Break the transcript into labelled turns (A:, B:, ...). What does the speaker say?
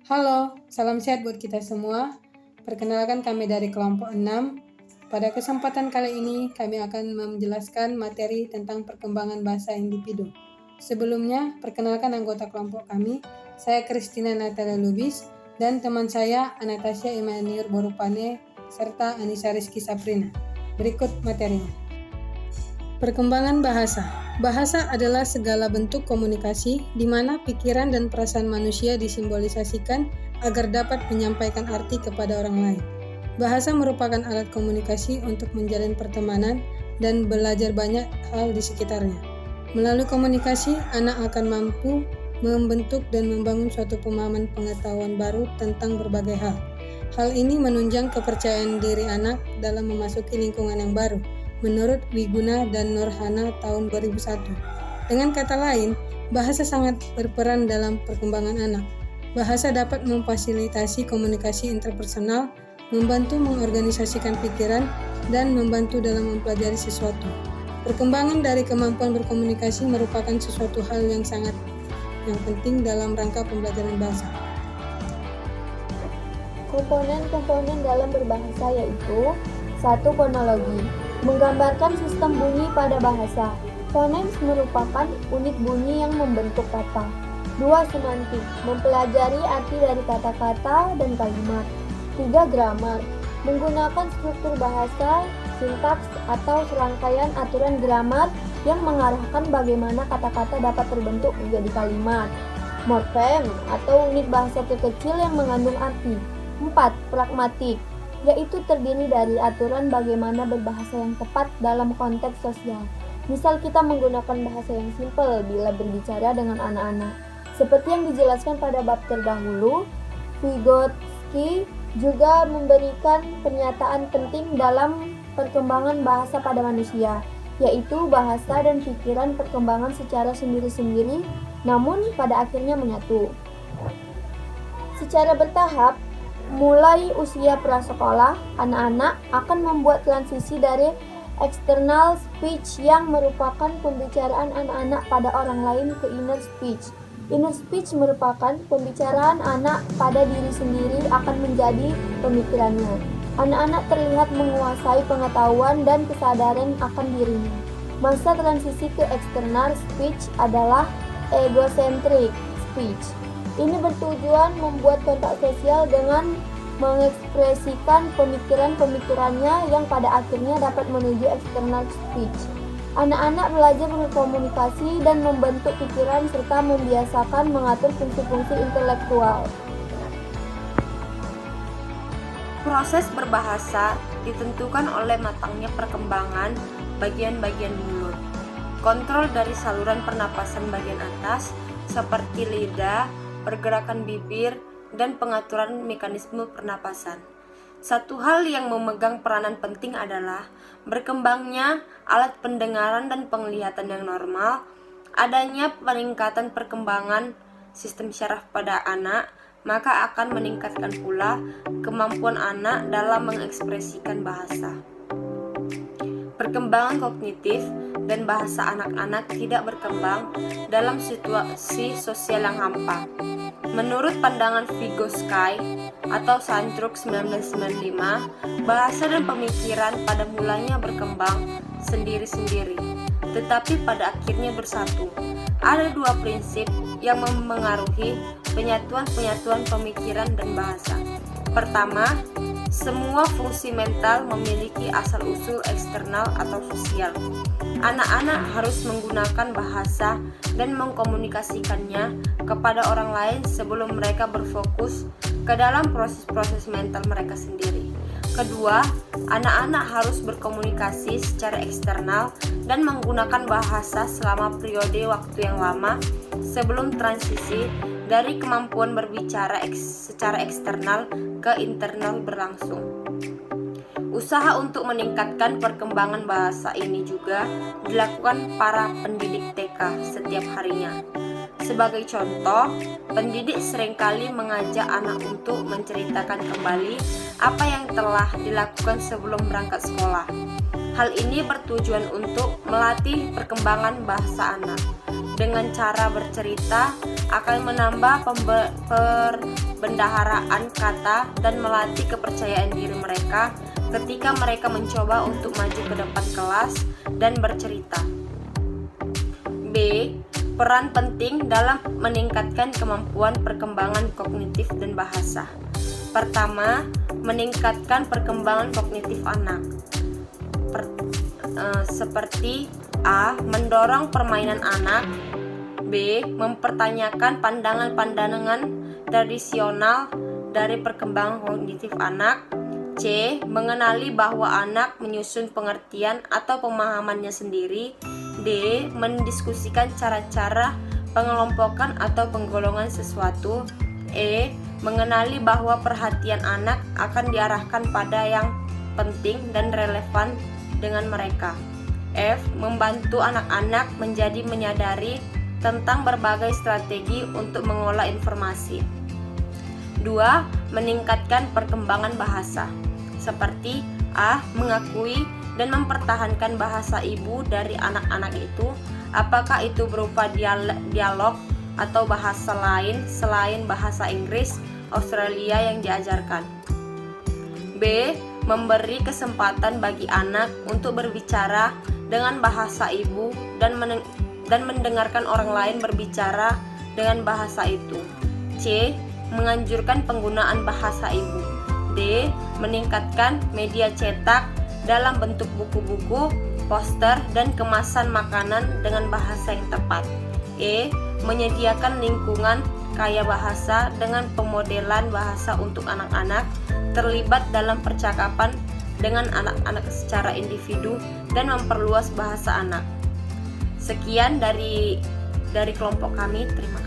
A: Halo, salam sehat buat kita semua. Perkenalkan kami dari kelompok 6. Pada kesempatan kali ini kami akan menjelaskan materi tentang perkembangan bahasa individu. Sebelumnya, perkenalkan anggota kelompok kami. Saya Christina Natalia Lubis dan teman saya Anastasia Immanuel Borupane serta Anissa Rizky Saprina. Berikut materinya. Perkembangan bahasa. Bahasa adalah segala bentuk komunikasi di mana pikiran dan perasaan manusia disimbolisasikan agar dapat menyampaikan arti kepada orang lain. Bahasa merupakan alat komunikasi untuk menjalin pertemanan dan belajar banyak hal di sekitarnya. Melalui komunikasi, anak akan mampu membentuk dan membangun suatu pemahaman pengetahuan baru tentang berbagai hal. Hal ini menunjang kepercayaan diri anak dalam memasuki lingkungan yang baru, menurut Wiguna dan Nurhana tahun 2001. Dengan kata lain, bahasa sangat berperan dalam perkembangan anak. Bahasa dapat memfasilitasi komunikasi interpersonal, membantu mengorganisasikan pikiran, dan membantu dalam mempelajari sesuatu. Perkembangan dari kemampuan berkomunikasi merupakan sesuatu hal yang penting dalam rangka pembelajaran bahasa.
B: Komponen-komponen dalam berbahasa yaitu 1. Fonologi, menggambarkan sistem bunyi pada bahasa. Fonemes merupakan unit bunyi yang membentuk kata. 2. Semantik, mempelajari arti dari kata-kata dan kalimat. 3. Grammar, menggunakan struktur bahasa, sintaks, atau serangkaian aturan grammar yang mengarahkan bagaimana kata-kata dapat terbentuk menjadi kalimat. Morfem, atau unit bahasa terkecil yang mengandung arti. 4. Pragmatik, yaitu terdiri dari aturan bagaimana berbahasa yang tepat dalam konteks sosial. Misal kita menggunakan bahasa yang simpel bila berbicara dengan anak-anak. Seperti yang dijelaskan pada bab terdahulu, Vygotsky juga memberikan pernyataan penting dalam perkembangan bahasa pada manusia, yaitu bahasa dan pikiran perkembangan secara sendiri-sendiri, namun pada akhirnya menyatu. Secara bertahap, mulai usia prasekolah, anak-anak akan membuat transisi dari external speech yang merupakan pembicaraan anak-anak pada orang lain ke inner speech. Inner speech merupakan pembicaraan anak pada diri sendiri akan menjadi pemikirannya. Anak-anak terlihat menguasai pengetahuan dan kesadaran akan dirinya. Masa transisi ke external speech adalah egocentric speech. Ini bertujuan membuat kontak sosial dengan mengekspresikan pemikiran-pemikirannya yang pada akhirnya dapat menuju external speech. Anak-anak belajar berkomunikasi dan membentuk pikiran serta membiasakan mengatur fungsi-fungsi intelektual.
C: Proses berbahasa ditentukan oleh matangnya perkembangan bagian-bagian mulut, kontrol dari saluran pernapasan bagian atas seperti lidah, pergerakan bibir, dan pengaturan mekanisme pernapasan. Satu hal yang memegang peranan penting adalah berkembangnya alat pendengaran dan penglihatan yang normal, adanya peningkatan perkembangan sistem syaraf pada anak, maka akan meningkatkan pula kemampuan anak dalam mengekspresikan bahasa. Perkembangan kognitif dan bahasa anak-anak tidak berkembang dalam situasi sosial yang hampa. Menurut pandangan Vygotsky atau Sandrock 1995, bahasa dan pemikiran pada mulanya berkembang sendiri-sendiri, tetapi pada akhirnya bersatu. Ada dua prinsip yang memengaruhi penyatuan-penyatuan pemikiran dan bahasa. Pertama, semua fungsi mental memiliki asal-usul eksternal atau sosial. Anak-anak harus menggunakan bahasa dan mengkomunikasikannya kepada orang lain sebelum mereka berfokus ke dalam proses-proses mental mereka sendiri. Kedua, anak-anak harus berkomunikasi secara eksternal dan menggunakan bahasa selama periode waktu yang lama sebelum transisi dari kemampuan berbicara secara eksternal ke internal berlangsung. Usaha untuk meningkatkan perkembangan bahasa ini juga dilakukan para pendidik TK setiap harinya. Sebagai contoh, pendidik seringkali mengajak anak untuk menceritakan kembali apa yang telah dilakukan sebelum berangkat sekolah. Hal ini bertujuan untuk melatih perkembangan bahasa anak. Dengan cara bercerita, akan menambah perbendaharaan kata dan melatih kepercayaan diri mereka ketika mereka mencoba untuk maju ke depan kelas dan bercerita. B. Peran penting dalam meningkatkan kemampuan perkembangan kognitif dan bahasa. Pertama, meningkatkan perkembangan kognitif anak. Seperti A. Mendorong permainan anak. B. Mempertanyakan pandangan-pandangan tradisional dari perkembangan kognitif anak. C. Mengenali bahwa anak menyusun pengertian atau pemahamannya sendiri. D. Mendiskusikan cara-cara pengelompokan atau penggolongan sesuatu. E. Mengenali bahwa perhatian anak akan diarahkan pada yang penting dan relevan dengan mereka. F. Membantu anak-anak menjadi menyadari tentang berbagai strategi untuk mengolah informasi. 2. Meningkatkan perkembangan bahasa. Seperti A. Mengakui dan mempertahankan bahasa ibu dari anak-anak itu, apakah itu berupa dialog atau bahasa lain selain bahasa Inggris Australia yang diajarkan. B. Memberi kesempatan bagi anak untuk berbicara dengan bahasa ibu dan mendengarkan orang lain berbicara dengan bahasa itu. C. Menganjurkan penggunaan bahasa ibu. D. Meningkatkan media cetak dalam bentuk buku-buku, poster, dan kemasan makanan dengan bahasa yang tepat. E. Menyediakan lingkungan kaya bahasa dengan pemodelan bahasa untuk anak-anak terlibat dalam percakapan dengan anak-anak secara individu dan memperluas bahasa anak. Sekian dari kelompok kami. Terima kasih.